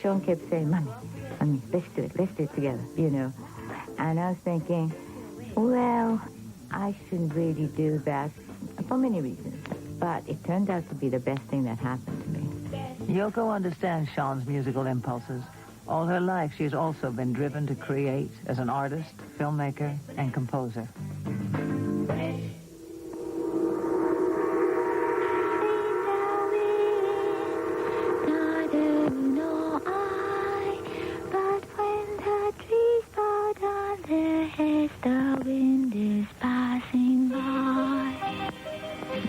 Sean kept saying, Mommy, let's do it together, you know. And I was thinking, well, I shouldn't really do that for many reasons. But it turned out to be the best thing that happened to me. Yoko understands Sean's musical impulses. All her life, she has also been driven to create as an artist, filmmaker, and composer.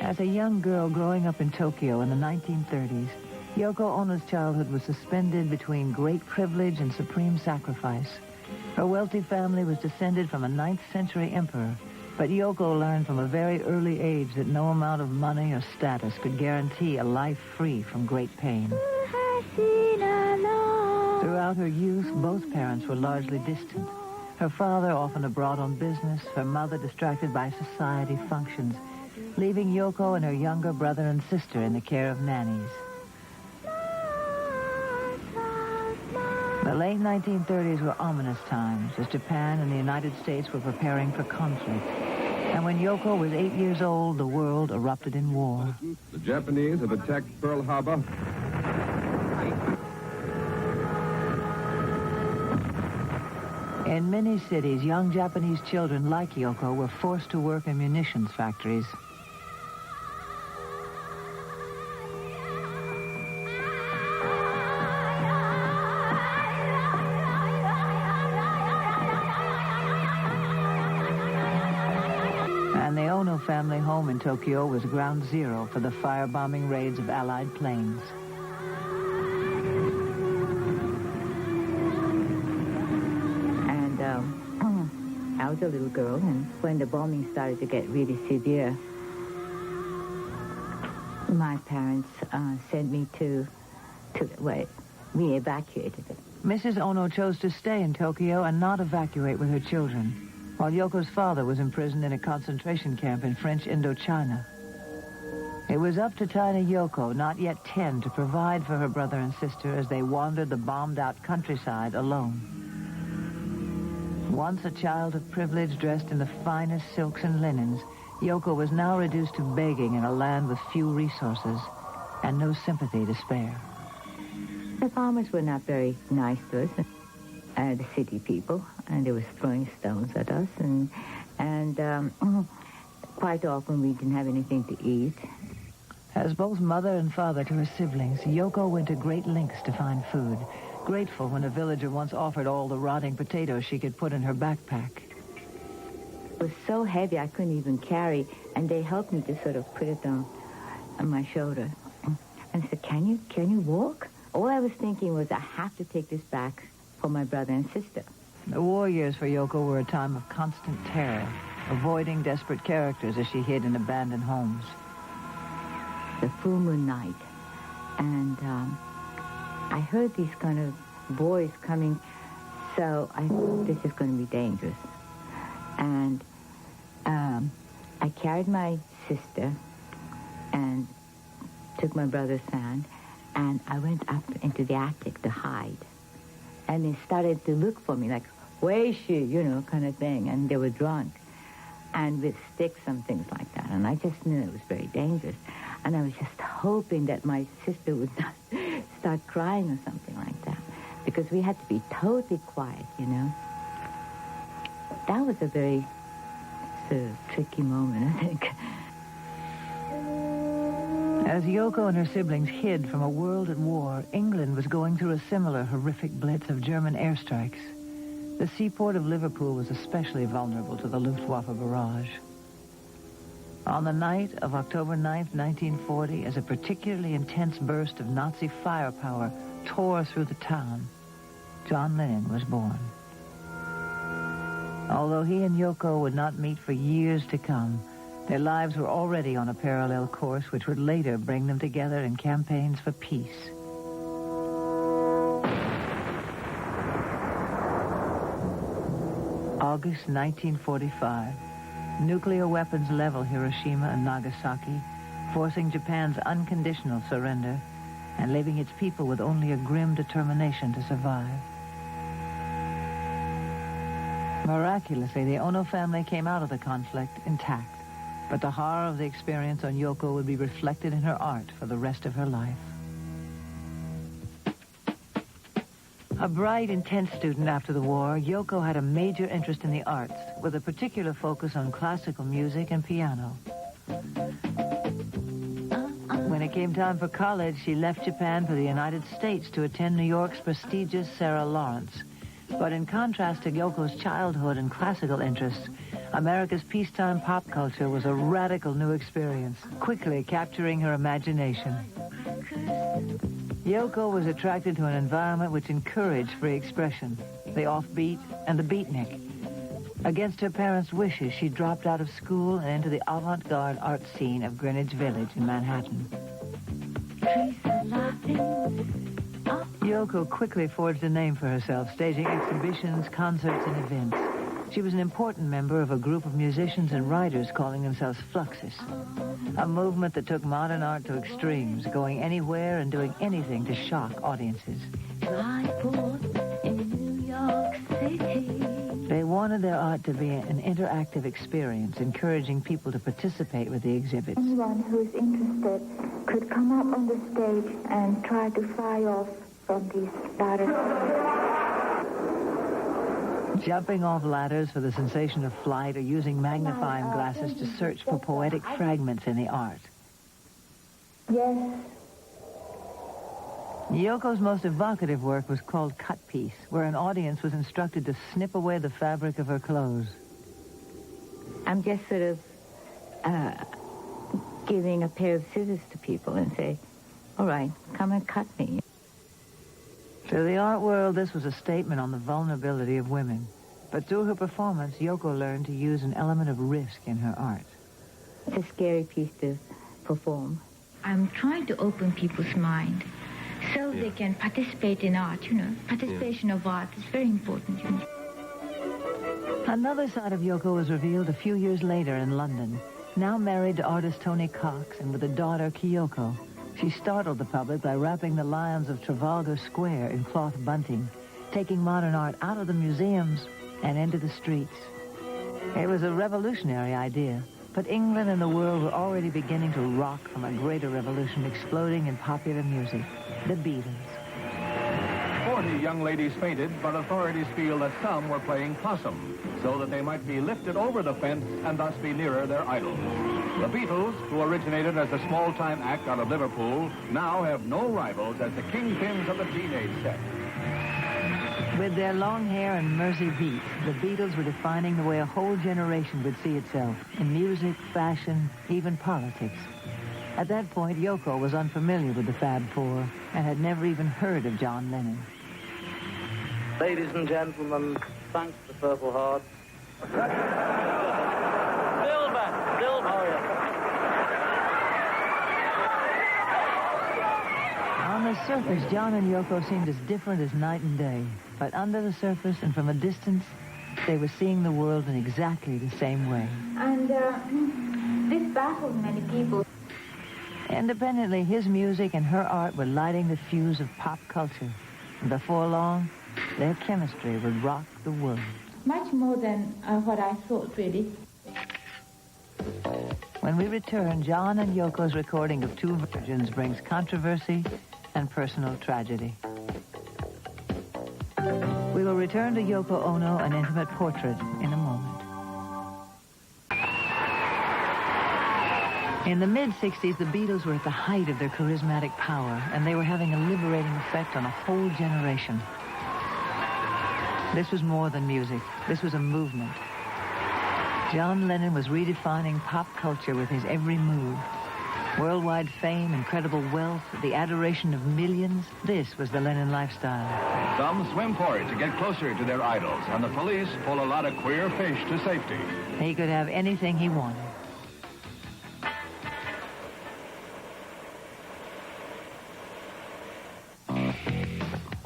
As a young girl growing up in Tokyo in the 1930s, Yoko Ono's childhood was suspended between great privilege and supreme sacrifice. Her wealthy family was descended from a 9th century emperor, but Yoko learned from a very early age that no amount of money or status could guarantee a life free from great pain. Throughout her youth, both parents were largely distant. Her father often abroad on business, her mother distracted by society functions, leaving Yoko and her younger brother and sister in the care of nannies. The late 1930s were ominous times as Japan and the United States were preparing for conflict. And when Yoko was 8 years old, the world erupted in war. The Japanese have attacked Pearl Harbor. In many cities, young Japanese children like Yoko were forced to work in munitions factories. And the Ono family home in Tokyo was ground zero for the firebombing raids of Allied planes. I was a little girl, and when the bombing started to get really severe, my parents sent me we evacuated it. Mrs. Ono chose to stay in Tokyo and not evacuate with her children, while Yoko's father was imprisoned in a concentration camp in French Indochina. It was up to tiny Yoko, not yet 10, to provide for her brother and sister as they wandered the bombed-out countryside alone. Once a child of privilege dressed in the finest silks and linens, Yoko was now reduced to begging in a land with few resources and no sympathy to spare. The farmers were not very nice to us, the city people, and they were throwing stones at us, and quite often we didn't have anything to eat. As both mother and father to her siblings, Yoko went to great lengths to find food, grateful when a villager once offered all the rotting potatoes she could put in her backpack. It was so heavy I couldn't even carry, and they helped me to sort of put it on my shoulder. And I said, can you walk? All I was thinking was I have to take this back for my brother and sister. The war years for Yoko were a time of constant terror, avoiding desperate characters as she hid in abandoned homes. The full moon night, and I heard these kind of boys coming, so I thought this is going to be dangerous. And I carried my sister and took my brother's hand, and I went up into the attic to hide. And they started to look for me, like, where is she, kind of thing. And they were drunk, and with sticks and things like that. And I just knew it was very dangerous. And I was just hoping that my sister would not start crying or something like that, because we had to be totally quiet, That was a very sort of tricky moment, I think. As Yoko and her siblings hid from a world at war, England was going through a similar horrific blitz of German airstrikes. The seaport of Liverpool was especially vulnerable to the Luftwaffe barrage. On the night of October 9th, 1940, as a particularly intense burst of Nazi firepower tore through the town, John Lennon was born. Although he and Yoko would not meet for years to come, their lives were already on a parallel course which would later bring them together in campaigns for peace. August 1945. Nuclear weapons level Hiroshima and Nagasaki, forcing Japan's unconditional surrender, and leaving its people with only a grim determination to survive. Miraculously, the Ono family came out of the conflict intact, but the horror of the experience on Yoko would be reflected in her art for the rest of her life. A bright, intense student after the war, Yoko had a major interest in the arts, with a particular focus on classical music and piano. When it came time for college, she left Japan for the United States to attend New York's prestigious Sarah Lawrence. But in contrast to Yoko's childhood and classical interests, America's peacetime pop culture was a radical new experience, quickly capturing her imagination. Yoko was attracted to an environment which encouraged free expression, the offbeat and the beatnik. Against her parents' wishes, she dropped out of school and into the avant-garde art scene of Greenwich Village in Manhattan. Yoko quickly forged a name for herself, staging exhibitions, concerts, and events. She was an important member of a group of musicians and writers calling themselves Fluxus, a movement that took modern art to extremes, going anywhere and doing anything to shock audiences. They wanted their art to be an interactive experience, encouraging people to participate with the exhibits. Anyone who is interested could come up on the stage and try to fly off from these ladders. Jumping off ladders for the sensation of flight or using magnifying glasses to search for poetic fragments in the art. Yes. Yoko's most evocative work was called Cut Piece, where an audience was instructed to snip away the fabric of her clothes. I'm just sort of giving a pair of scissors to people and say, all right, come and cut me. To the art world, this was a statement on the vulnerability of women. But through her performance, Yoko learned to use an element of risk in her art. It's a scary piece to perform. I'm trying to open people's mind so they can participate in art, Participation of art is very important, Another side of Yoko was revealed a few years later in London. Now married to artist Tony Cox and with a daughter, Kyoko. She startled the public by wrapping the lions of Trafalgar Square in cloth bunting, taking modern art out of the museums and into the streets. It was a revolutionary idea, but England and the world were already beginning to rock from a greater revolution exploding in popular music, the Beatles. 40 young ladies fainted, but authorities feel that some were playing possum, so that they might be lifted over the fence and thus be nearer their idols. The Beatles, who originated as a small-time act out of Liverpool, now have no rivals as the kingpins of the teenage set. With their long hair and Mersey beat, the Beatles were defining the way a whole generation would see itself in music, fashion, even politics. At that point, Yoko was unfamiliar with the Fab Four and had never even heard of John Lennon. Ladies and gentlemen, thanks to Purple Heart. Silver! Oh, yeah. On the surface, John and Yoko seemed as different as night and day. But under the surface and from a distance, they were seeing the world in exactly the same way. And this baffled many people. Independently, his music and her art were lighting the fuse of pop culture. And before long, their chemistry would rock the world. Much more than what I thought, really. When we return, John and Yoko's recording of Two Virgins brings controversy and personal tragedy. We will return to Yoko Ono, an intimate portrait, in a moment. In the mid-'60s, the Beatles were at the height of their charismatic power, and they were having a liberating effect on a whole generation. This was more than music. This was a movement. John Lennon was redefining pop culture with his every move. Worldwide fame, incredible wealth, the adoration of millions. This was the Lennon lifestyle. Some swim for it to get closer to their idols, and the police pull a lot of queer fish to safety. He could have anything he wanted.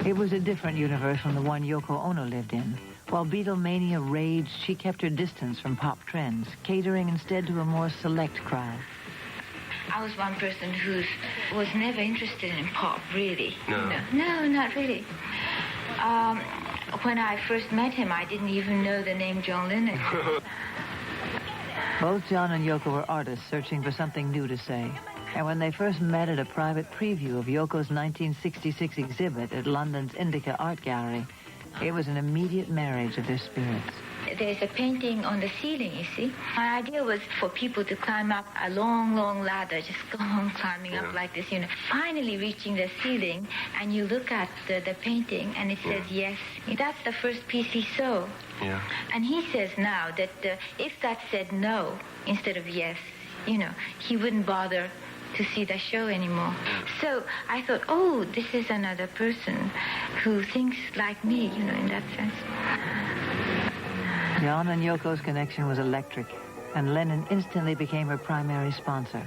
It was a different universe from the one Yoko Ono lived in. While Beatlemania raged, she kept her distance from pop trends, catering instead to a more select crowd. I was one person who was never interested in pop, really. No. No, not really. When I first met him, I didn't even know the name John Lennon. Both John and Yoko were artists searching for something new to say. And when they first met at a private preview of Yoko's 1966 exhibit at London's Indica Art Gallery, it was an immediate marriage of their spirits. There's a painting on the ceiling, you see. My idea was for people to climb up a long, long ladder, just go on climbing up like this, finally reaching the ceiling, and you look at the painting, and it says yes. That's the first piece he saw. Yeah. And he says now that if that said no instead of yes, he wouldn't bother to see the show anymore. So I thought, oh, this is another person who thinks like me, in that sense. John and Yoko's connection was electric, and Lennon instantly became her primary sponsor.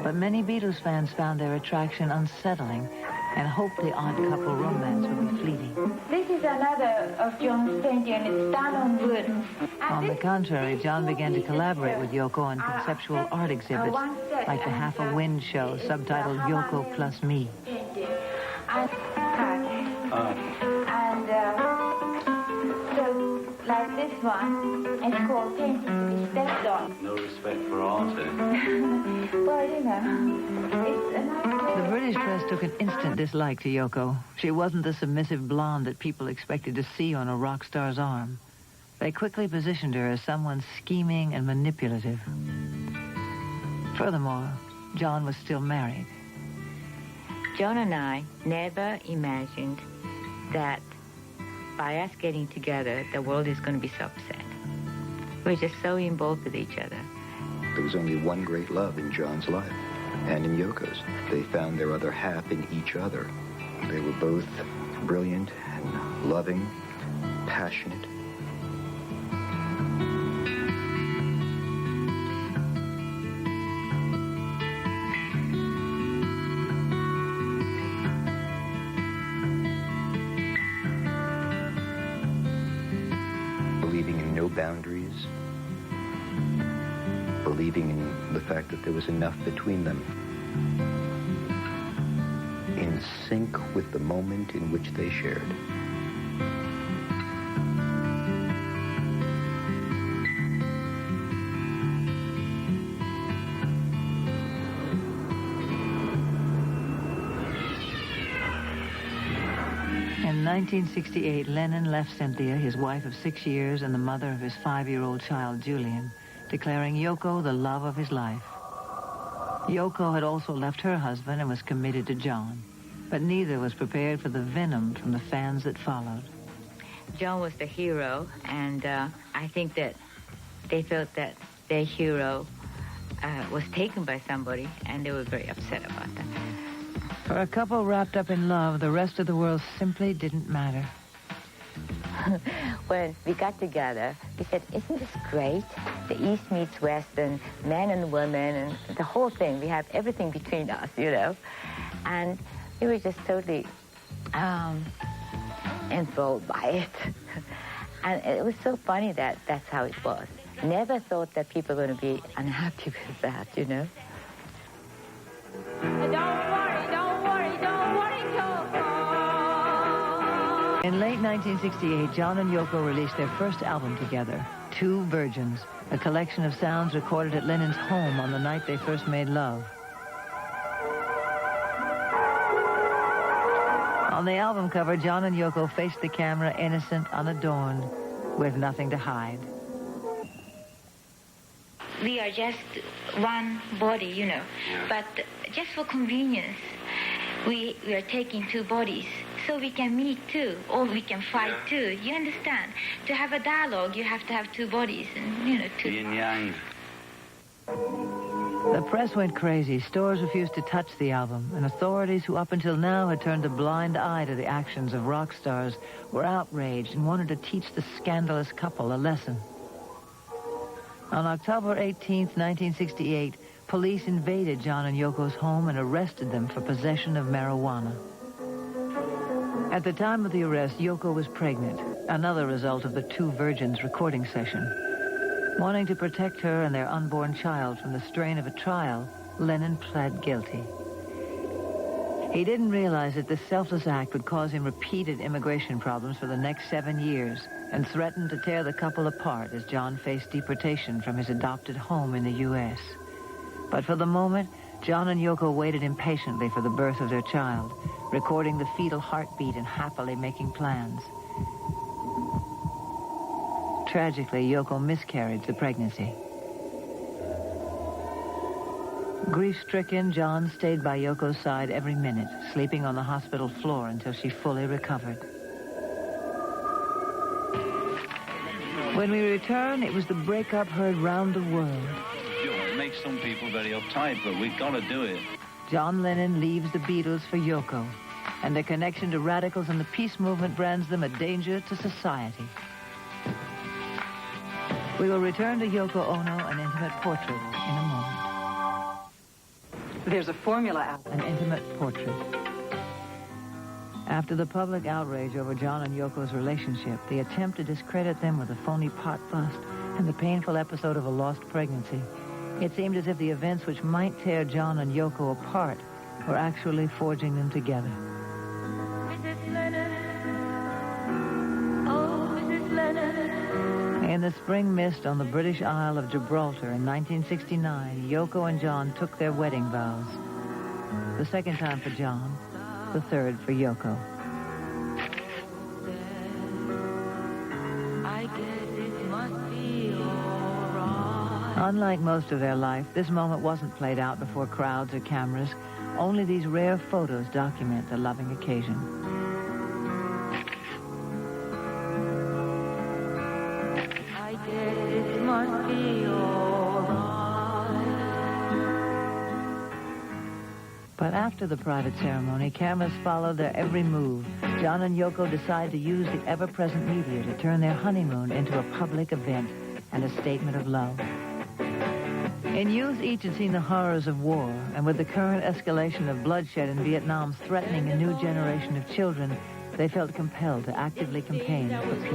But many Beatles fans found their attraction unsettling and hoped the odd couple romance would be fleeting. This is another of John's painting, and it's done on wood. On the contrary, John began to collaborate with Yoko on conceptual art exhibits like the Half a Wind show, subtitled Yoko Plus Me. So, like this one, it's called Painting to be Stepped On. No respect for art, eh? Well, it's a nice... The British press took an instant dislike to Yoko. She wasn't the submissive blonde that people expected to see on a rock star's arm. They quickly positioned her as someone scheming and manipulative. Furthermore, John was still married. John and I never imagined that by us getting together, the world is going to be so upset. We're just so involved with each other. There was only one great love in John's life, and in Yoko's. They found their other half in each other. They were both brilliant and loving, passionate. Believing in no boundaries, believing in the fact that there was enough between them, in sync with the moment in which they shared. In 1968, Lennon left Cynthia, his wife of 6 years and the mother of his 5-year-old child, Julian, declaring Yoko the love of his life. Yoko had also left her husband and was committed to John, but neither was prepared for the venom from the fans that followed. John was the hero, and I think that they felt that their hero was taken by somebody, and they were very upset about that. For a couple wrapped up in love, the rest of the world simply didn't matter. When we got together, we said, isn't this great? The East meets West, and men and women, and the whole thing. We have everything between us, And we were just totally enthralled by it. And it was so funny that that's how it was. Never thought that people were going to be unhappy with that, Don't worry, Yoko. In late 1968, John and Yoko released their first album together, Two Virgins, a collection of sounds recorded at Lennon's home on the night they first made love. On the album cover, John and Yoko faced the camera innocent, unadorned, with nothing to hide. We are just one body, But just for convenience, we are taking two bodies. So we can meet too, or we can fight too. You understand? To have a dialogue, you have to have two bodies, and, two... Yin yang. The press went crazy. Stores refused to touch the album, and authorities who up until now had turned a blind eye to the actions of rock stars were outraged and wanted to teach the scandalous couple a lesson. On October 18th, 1968, police invaded John and Yoko's home and arrested them for possession of marijuana. At the time of the arrest, Yoko was pregnant, another result of the Two Virgins recording session. Wanting to protect her and their unborn child from the strain of a trial, Lennon pled guilty. He didn't realize that this selfless act would cause him repeated immigration problems for the next 7 years and threatened to tear the couple apart as John faced deportation from his adopted home in the U.S. But for the moment, John and Yoko waited impatiently for the birth of their child, recording the fetal heartbeat and happily making plans. Tragically, Yoko miscarried the pregnancy. Grief-stricken, John stayed by Yoko's side every minute, sleeping on the hospital floor until she fully recovered. When we returned, it was the breakup heard round the world. It makes some people very uptight, but we've got to do it. John Lennon leaves the Beatles for Yoko, and their connection to radicals and the peace movement brands them a danger to society. We will return to Yoko Ono, an intimate portrait, in a moment. There's a formula out. An intimate portrait. After the public outrage over John and Yoko's relationship, the attempt to discredit them with a phony pot bust, and the painful episode of a lost pregnancy, it seemed as if the events which might tear John and Yoko apart were actually forging them together. Mrs. Lennon. Oh, Mrs. Lennon. In the spring mist on the British Isle of Gibraltar in 1969, Yoko and John took their wedding vows. The second time for John, the third for Yoko. I guess it must be all right. Unlike most of their life, this moment wasn't played out before crowds or cameras. Only these rare photos document the loving occasion. I guess it must be all right. But after the private ceremony, cameras followed their every move. John and Yoko decide to use the ever-present media to turn their honeymoon into a public event and a statement of love. In youth, each had seen the horrors of war, and with the current escalation of bloodshed in Vietnam threatening a new generation of children, they felt compelled to actively campaign for peace.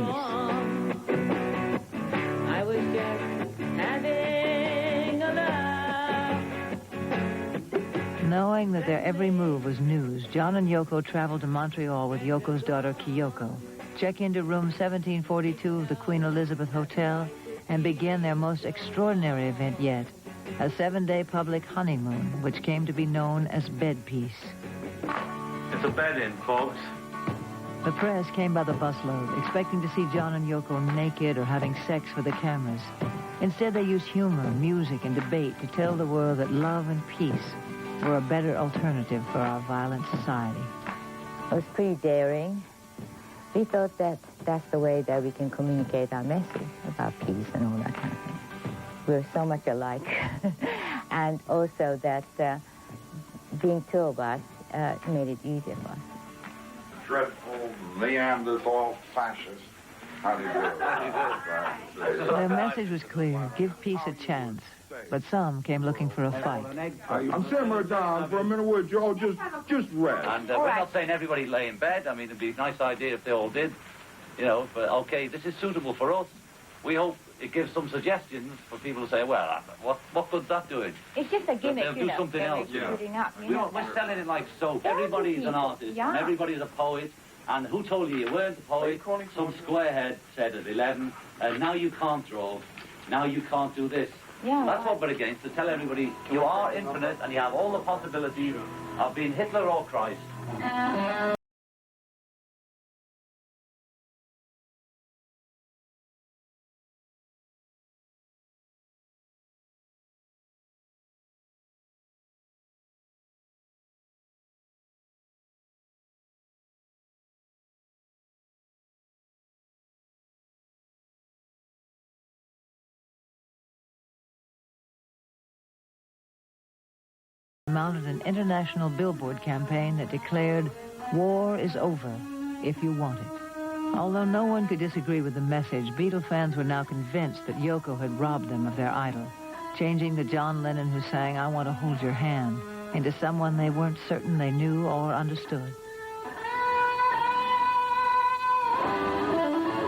I was just having a laugh. Knowing that their every move was news, John and Yoko traveled to Montreal with Yoko's daughter, Kyoko, check into room 1742 of the Queen Elizabeth Hotel, and begin their most extraordinary event yet, a 7-day public honeymoon, which came to be known as bed peace. It's a bed-in, folks. The press came by the busload, expecting to see John and Yoko naked or having sex for the cameras. Instead, they used humor, music, and debate to tell the world that love and peace were a better alternative for our violent society. It was pretty daring. We thought that that's the way that we can communicate our message about peace and all that kind of thing. We're so much alike. And also that being two of us made it easier for us. Dreadful Neanderthal fascist. How do you do? Their message was clear: give peace a chance. But some came looking for a fight. I'm simmer down for a minute, would you? Oh, just rest. And we're not saying everybody lay in bed. I mean, it'd be a nice idea if they all did. You know, but okay, this is suitable for us. We hope it gives some suggestions for people to say, well, what good's that doing? It's just a gimmick, They'll do something else. Putting up, We're selling it like soap. Everybody's an artist, and everybody's a poet. And who told you you weren't a poet? Some squarehead said at 11, now you can't draw, now you can't do this. Yeah. That's what we're against, to tell everybody you are infinite and you have all the possibilities of being Hitler or Christ. Mounted an international billboard campaign that declared, "War is over, if you want it." Although no one could disagree with the message, Beatles fans were now convinced that Yoko had robbed them of their idol, changing the John Lennon who sang "I Want to Hold Your Hand" into someone they weren't certain they knew or understood.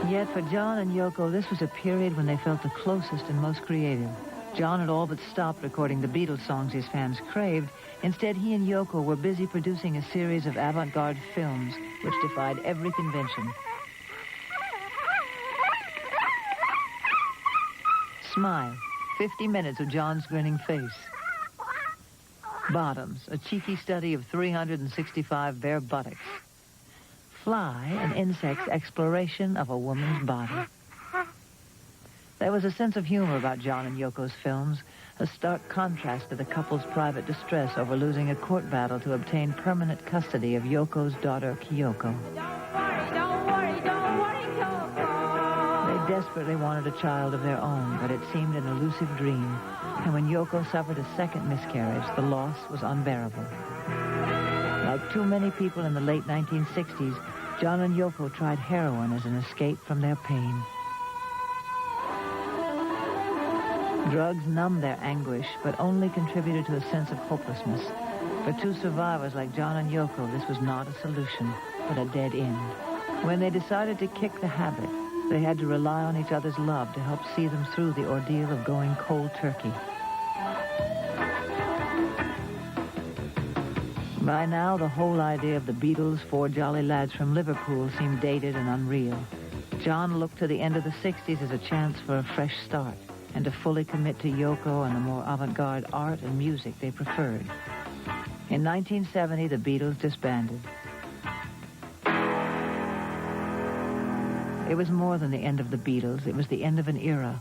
Yet for John and Yoko, this was a period when they felt the closest and most creative. John had all but stopped recording the Beatles songs his fans craved. Instead, he and Yoko were busy producing a series of avant-garde films which defied every convention. Smile, 50 minutes of John's grinning face. Bottoms, a cheeky study of 365 bare buttocks. Fly, an insect's exploration of a woman's body. There was a sense of humor about John and Yoko's films, a stark contrast to the couple's private distress over losing a court battle to obtain permanent custody of Yoko's daughter, Kyoko. They desperately wanted a child of their own, but it seemed an elusive dream. And when Yoko suffered a second miscarriage, the loss was unbearable. Like too many people in the late 1960s, John and Yoko tried heroin as an escape from their pain. Drugs numbed their anguish, but only contributed to a sense of hopelessness. For two survivors like John and Yoko, this was not a solution, but a dead end. When they decided to kick the habit, they had to rely on each other's love to help see them through the ordeal of going cold turkey. By now, the whole idea of the Beatles, four jolly lads from Liverpool, seemed dated and unreal. John looked to the end of the 60s as a chance for a fresh start and to fully commit to Yoko and the more avant-garde art and music they preferred. In 1970, the Beatles disbanded. It was more than the end of the Beatles. It was the end of an era.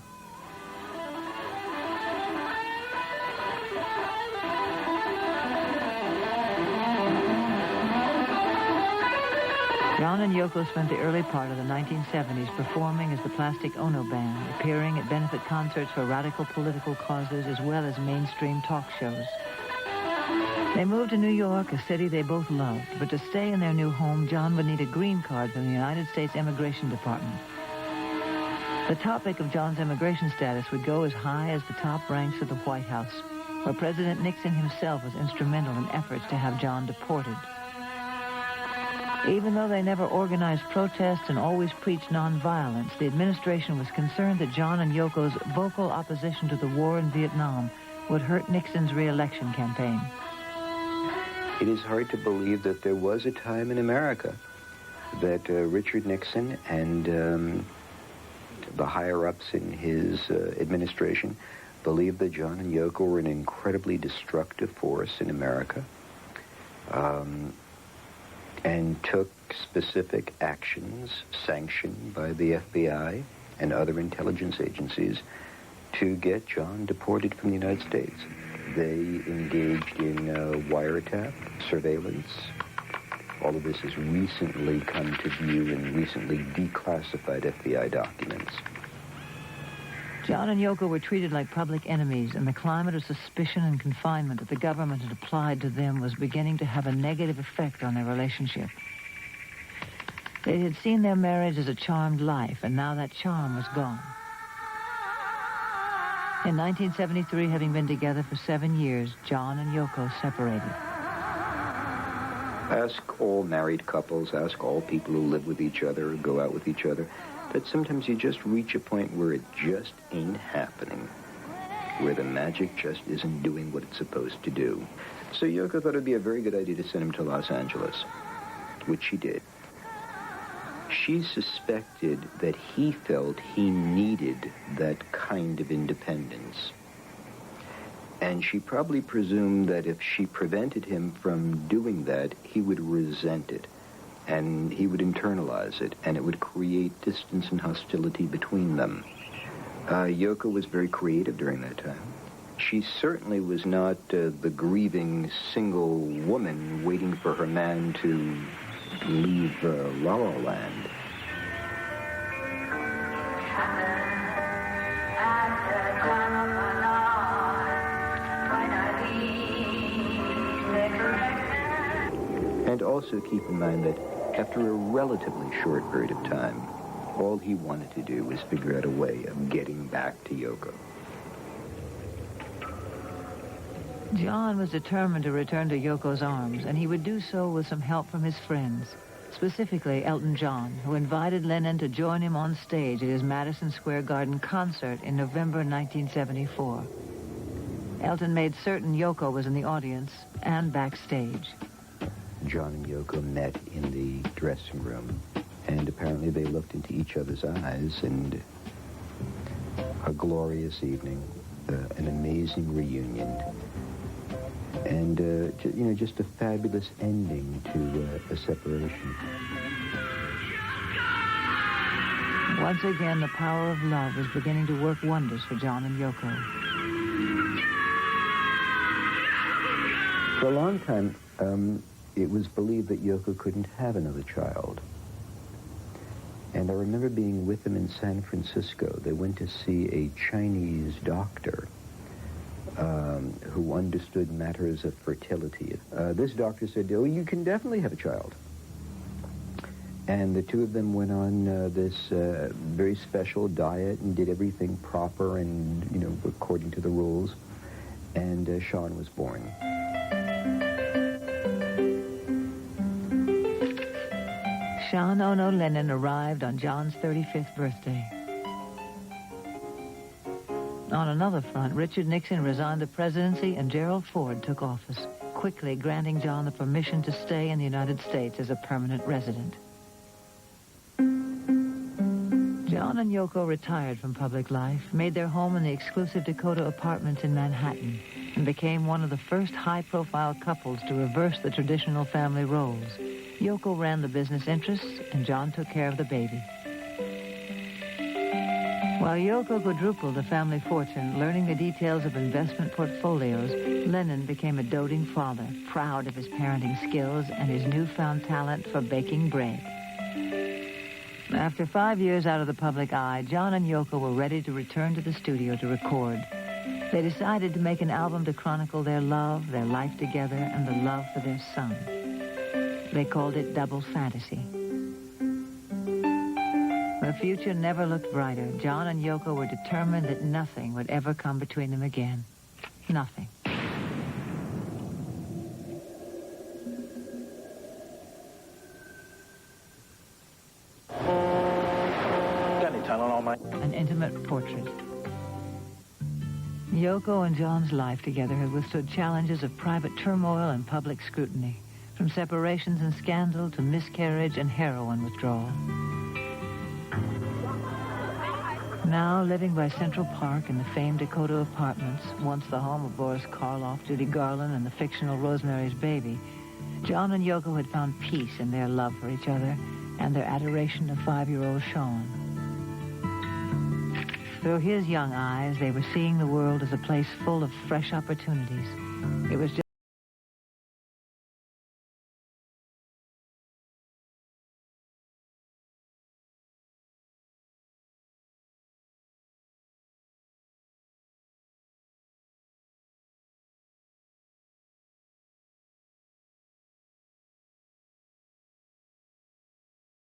John and Yoko spent the early part of the 1970s performing as the Plastic Ono Band, appearing at benefit concerts for radical political causes as well as mainstream talk shows. They moved to New York, a city they both loved, but to stay in their new home, John would need a green card from the United States Immigration Department. The topic of John's immigration status would go as high as the top ranks of the White House, where President Nixon himself was instrumental in efforts to have John deported. Even though they never organized protests and always preached nonviolence, the administration was concerned that John and Yoko's vocal opposition to the war in Vietnam would hurt Nixon's re-election campaign. It is hard to believe that there was a time in America that Richard Nixon and the higher-ups in his administration believed that John and Yoko were an incredibly destructive force in America. And took specific actions sanctioned by the FBI and other intelligence agencies to get John deported from the United States. They engaged in wiretap, surveillance. All of this has recently come to view in recently declassified FBI documents. John and Yoko were treated like public enemies, and the climate of suspicion and confinement that the government had applied to them was beginning to have a negative effect on their relationship. They had seen their marriage as a charmed life, and now that charm was gone. In 1973, having been together for 7 years, John and Yoko separated. Ask all married couples, ask all people who live with each other or go out with each other, that sometimes you just reach a point where it just ain't happening, where the magic just isn't doing what it's supposed to do. So Yoko thought it would be a very good idea to send him to Los Angeles, which she did. She suspected that he felt he needed that kind of independence. And she probably presumed that if she prevented him from doing that, he would resent it. And he would internalize it, and it would create distance and hostility between them. Yoko was very creative during that time. She certainly was not the grieving single woman waiting for her man to leave La La Land. And also keep in mind that after a relatively short period of time, all he wanted to do was figure out a way of getting back to Yoko. John was determined to return to Yoko's arms, and he would do so with some help from his friends, specifically Elton John, who invited Lennon to join him on stage at his Madison Square Garden concert in November 1974. Elton made certain Yoko was in the audience and backstage. John and Yoko met in the dressing room, and apparently they looked into each other's eyes, and a glorious evening, an amazing reunion, and, just a fabulous ending to a separation. Once again, the power of love was beginning to work wonders for John and Yoko. For a long time, it was believed that Yoko couldn't have another child. And I remember being with them in San Francisco. They went to see a Chinese doctor who understood matters of fertility. This doctor said, oh, you can definitely have a child. And the two of them went on this very special diet and did everything proper and, according to the rules. And Sean was born. John Ono Lennon arrived on John's 35th birthday. On another front, Richard Nixon resigned the presidency and Gerald Ford took office, quickly granting John the permission to stay in the United States as a permanent resident. John and Yoko retired from public life, made their home in the exclusive Dakota apartments in Manhattan, and became one of the first high-profile couples to reverse the traditional family roles. Yoko ran the business interests, and John took care of the baby. While Yoko quadrupled the family fortune, learning the details of investment portfolios, Lennon became a doting father, proud of his parenting skills and his newfound talent for baking bread. After 5 years out of the public eye, John and Yoko were ready to return to the studio to record. They decided to make an album to chronicle their love, their life together, and the love for their son. They called it Double Fantasy. The future never looked brighter. John and Yoko were determined that nothing would ever come between them again. Nothing. An intimate portrait. Yoko and John's life together had withstood challenges of private turmoil and public scrutiny, from separations and scandal to miscarriage and heroin withdrawal. Now, living by Central Park in the famed Dakota apartments, once the home of Boris Karloff, Judy Garland, and the fictional Rosemary's Baby, John and Yoko had found peace in their love for each other and their adoration of 5-year-old Sean. Through his young eyes, they were seeing the world as a place full of fresh opportunities. It was just